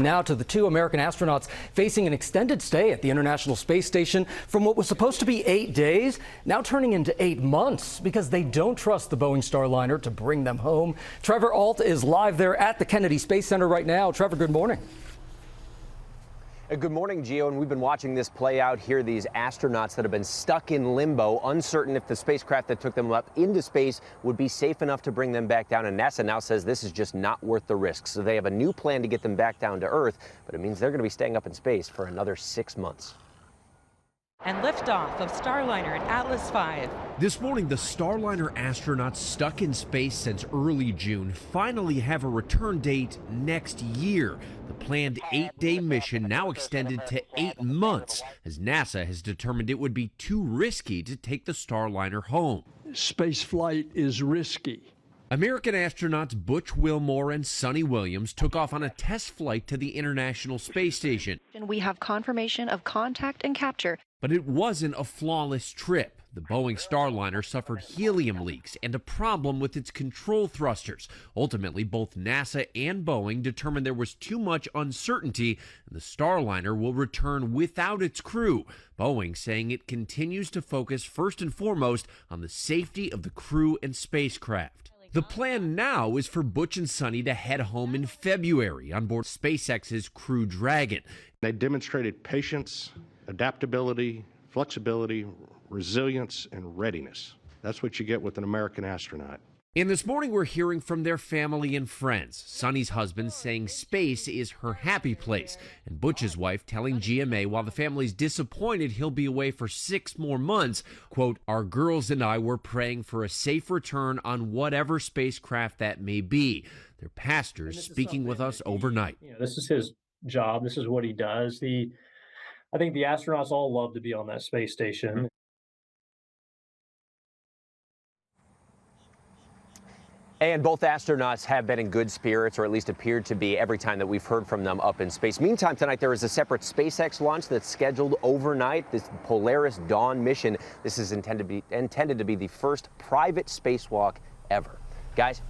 Now to the two American astronauts facing an extended stay at the International Space Station from what was supposed to be 8 days, now turning into 8 months because they don't trust the Boeing Starliner to bring them home. Trevor Ault is live there at the Kennedy Space Center right now. Trevor, good morning. Good morning, Gio, and we've been watching this play out here. These astronauts that have been stuck in limbo, uncertain if the spacecraft that took them up into space would be safe enough to bring them back down. And NASA now says this is just not worth the risk. So they have a new plan to get them back down to Earth, but it means they're going to be staying up in space for another 6 months. And liftoff of Starliner and Atlas V. This morning, the Starliner astronauts stuck in space since early June finally have a return date next year. The planned 8-day mission now extended to 8 months as NASA has determined it would be too risky to take the Starliner home. Space flight is risky. American astronauts Butch Wilmore and Sonny Williams took off on a test flight to the International Space Station. And we have confirmation of contact and capture. But it wasn't a flawless trip. The Boeing Starliner suffered helium leaks and a problem with its control thrusters. Ultimately, both NASA and Boeing determined there was too much uncertainty and the Starliner will return without its crew. Boeing saying it continues to focus first and foremost on the safety of the crew and spacecraft. The plan now is for Butch and Sonny to head home in February on board SpaceX's Crew Dragon. They demonstrated patience, adaptability, flexibility, resilience, and readiness. That's what you get with an American astronaut. And this morning we're hearing from their family and friends. Sonny's husband saying space is her happy place. And Butch's wife telling GMA while the family's disappointed he'll be away for 6 more months, quote, "Our girls and I were praying for a safe return on whatever spacecraft that may be." Their pastors speaking with us overnight. This is his job. This is what he does. I think the astronauts all love to be on that space station. And both astronauts have been in good spirits, or at least appeared to be every time that we've heard from them up in space. Meantime, tonight there is a separate SpaceX launch that's scheduled overnight, this Polaris Dawn mission. This is intended to be the first private spacewalk ever. Guys?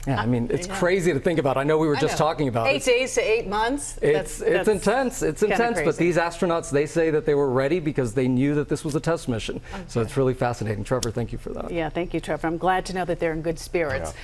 Yeah, I mean, it's crazy to think about. I know we were just talking about 8 days to 8 months. It's intense. It's intense. But these astronauts, they say that they were ready because they knew that this was a test mission. Okay. So it's really fascinating. Trevor, thank you for that. Yeah, thank you, Trevor. I'm glad to know that they're in good spirits. Yeah.